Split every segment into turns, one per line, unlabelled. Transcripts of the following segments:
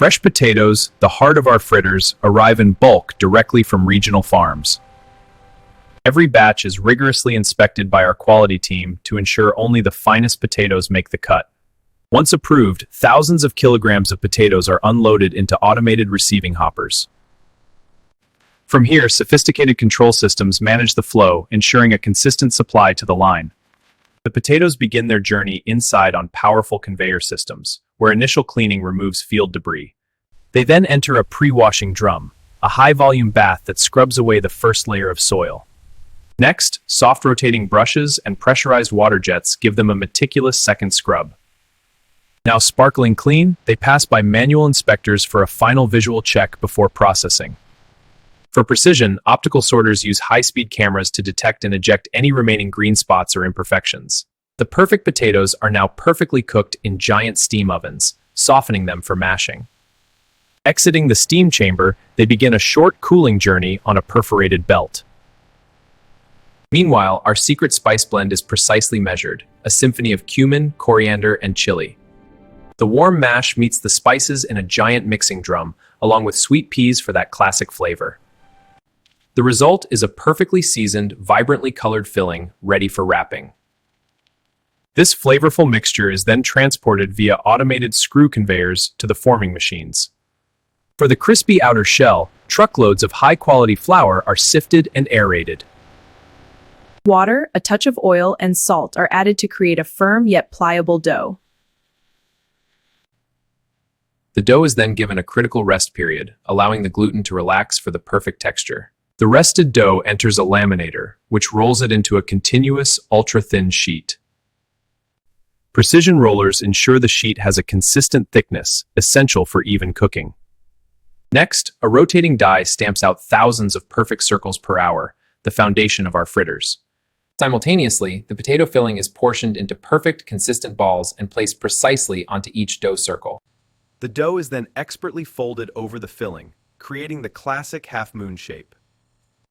Fresh potatoes, the heart of our fritters, arrive in bulk directly from regional farms. Every batch is rigorously inspected by our quality team to ensure only the finest potatoes make the cut. Once approved, thousands of kilograms of potatoes are unloaded into automated receiving hoppers. From here, sophisticated control systems manage the flow, ensuring a consistent supply to the line. The potatoes begin their journey inside on powerful conveyor systems, where initial cleaning removes field debris. They then enter a pre-washing drum, a high-volume bath that scrubs away the first layer of soil. Next, soft rotating brushes and pressurized water jets give them a meticulous second scrub. Now sparkling clean, they pass by manual inspectors for a final visual check before processing. For precision, optical sorters use high-speed cameras to detect and eject any remaining green spots or imperfections. The perfect potatoes are now perfectly cooked in giant steam ovens, softening them for mashing. Exiting the steam chamber, they begin a short cooling journey on a perforated belt. Meanwhile, our secret spice blend is precisely measured, a symphony of cumin, coriander, and chili. The warm mash meets the spices in a giant mixing drum, along with sweet peas for that classic flavor. The result is a perfectly seasoned, vibrantly colored filling ready for wrapping. This flavorful mixture is then transported via automated screw conveyors to the forming machines. For the crispy outer shell, truckloads of high-quality flour are sifted and aerated.
Water, a touch of oil, and salt are added to create a firm yet pliable dough.
The dough is then given a critical rest period, allowing the gluten to relax for the perfect texture. The rested dough enters a laminator, which rolls it into a continuous, ultra-thin sheet. Precision rollers ensure the sheet has a consistent thickness, essential for even cooking. Next, a rotating die stamps out thousands of perfect circles per hour, the foundation of our fritters. Simultaneously, the potato filling is portioned into perfect, consistent balls and placed precisely onto each dough circle.
The dough is then expertly folded over the filling, creating the classic half-moon shape.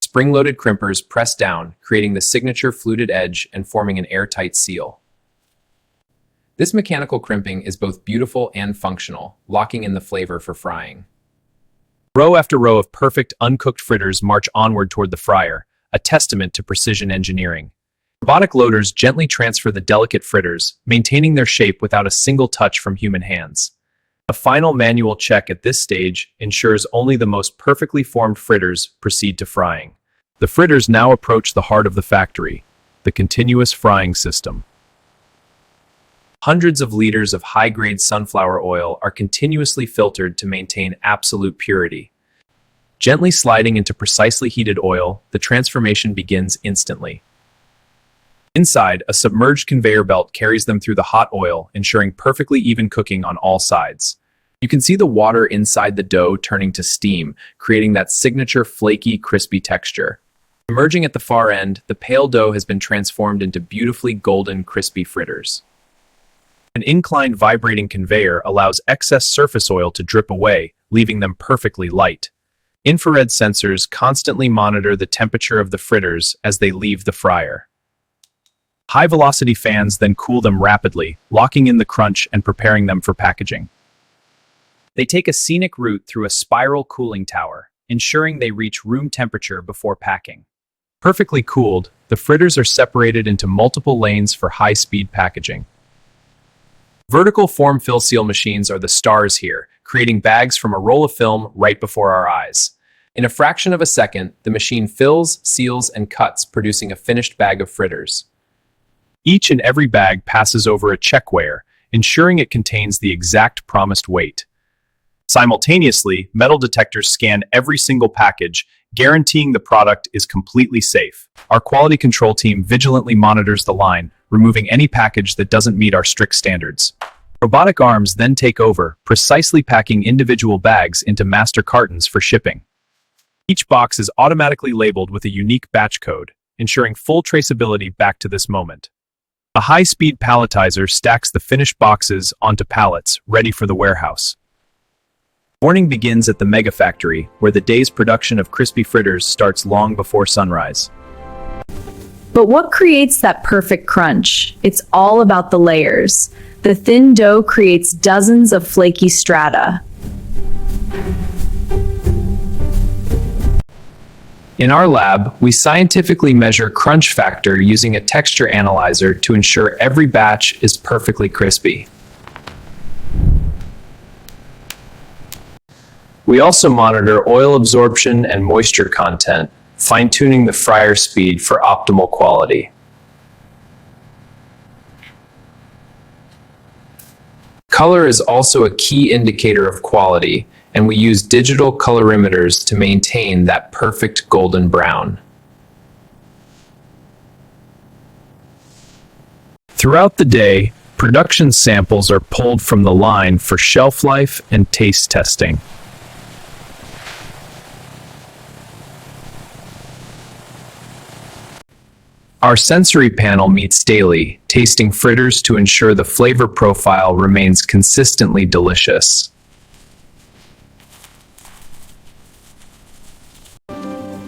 Spring-loaded crimpers press down, creating the signature fluted edge and forming an airtight seal. This mechanical crimping is both beautiful and functional, locking in the flavor for frying. Row after row of perfect, uncooked fritters march onward toward the fryer, a testament to precision engineering. Robotic loaders gently transfer the delicate fritters, maintaining their shape without a single touch from human hands. A final manual check at this stage ensures only the most perfectly formed fritters proceed to frying. The fritters now approach the heart of the factory, the continuous frying system. Hundreds of liters of high-grade sunflower oil are continuously filtered to maintain absolute purity. Gently sliding into precisely heated oil, the transformation begins instantly. Inside, a submerged conveyor belt carries them through the hot oil, ensuring perfectly even cooking on all sides. You can see the water inside the dough turning to steam, creating that signature flaky, crispy texture. Emerging at the far end, the pale dough has been transformed into beautifully golden, crispy fritters. An inclined vibrating conveyor allows excess surface oil to drip away, leaving them perfectly light. Infrared sensors constantly monitor the temperature of the fritters as they leave the fryer. High-velocity fans then cool them rapidly, locking in the crunch and preparing them for packaging. They take a scenic route through a spiral cooling tower, ensuring they reach room temperature before packing. Perfectly cooled, the fritters are separated into multiple lanes for high-speed packaging. Vertical form fill seal machines are the stars here, creating bags from a roll of film right before our eyes. In a fraction of a second, the machine fills, seals, and cuts, producing a finished bag of fritters. Each and every bag passes over a check weigher, ensuring it contains the exact promised weight. Simultaneously, metal detectors scan every single package, guaranteeing the product is completely safe. Our quality control team vigilantly monitors the line, removing any package that doesn't meet our strict standards. Robotic arms then take over, precisely packing individual bags into master cartons for shipping. Each box is automatically labeled with a unique batch code, ensuring full traceability back to this moment. A high-speed palletizer stacks the finished boxes onto pallets, ready for the warehouse. Morning begins at the mega factory, where the day's production of crispy fritters starts long before sunrise.
But what creates that perfect crunch? It's all about the layers. The thin dough creates dozens of flaky strata.
In our lab, we scientifically measure crunch factor using a texture analyzer to ensure every batch is perfectly crispy. We also monitor oil absorption and moisture content, fine-tuning the fryer speed for optimal quality. Color is also a key indicator of quality, and we use digital colorimeters to maintain that perfect golden brown. Throughout the day, production samples are pulled from the line for shelf life and taste testing. Our sensory panel meets daily, tasting fritters to ensure the flavor profile remains consistently delicious.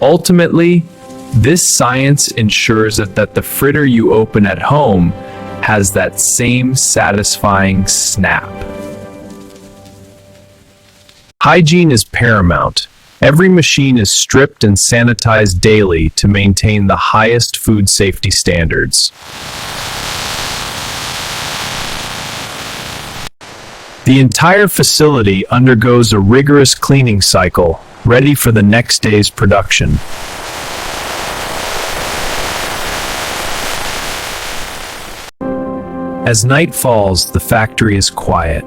Ultimately, this science ensures that the fritter you open at home has that same satisfying snap. Hygiene is paramount. Every machine is stripped and sanitized daily to maintain the highest food safety standards. The entire facility undergoes a rigorous cleaning cycle, ready for the next day's production. As night falls, the factory is quiet,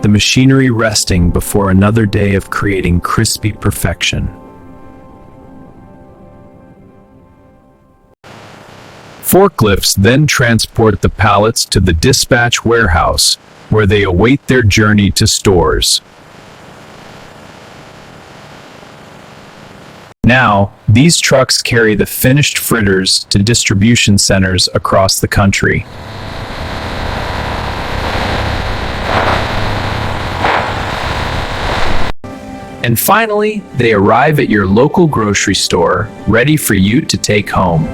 the machinery resting before another day of creating crispy perfection. Forklifts then transport the pallets to the dispatch warehouse, where they await their journey to stores. Now, these trucks carry the finished fritters to distribution centers across the country. And finally, they arrive at your local grocery store, ready for you to take home.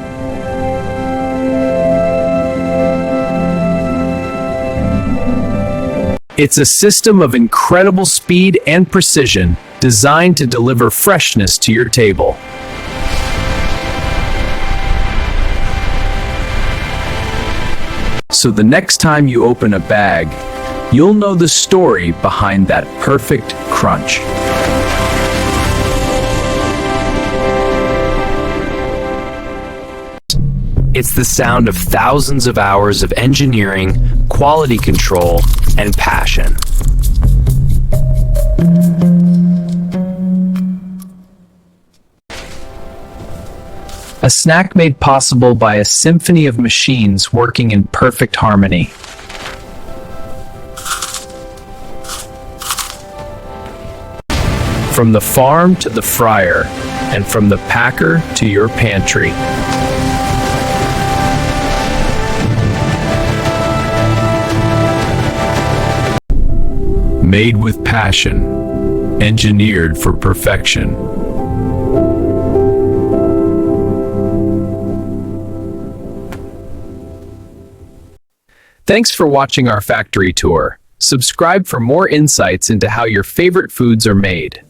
It's a system of incredible speed and precision, designed to deliver freshness to your table. So the next time you open a bag, you'll know the story behind that perfect crunch. It's the sound of thousands of hours of engineering, quality control, and passion. A snack made possible by a symphony of machines working in perfect harmony. From the farm to the fryer, and from the packer to your pantry. Made with passion, engineered for perfection. Thanks for watching our factory tour. Subscribe for more insights into how your favorite foods are made.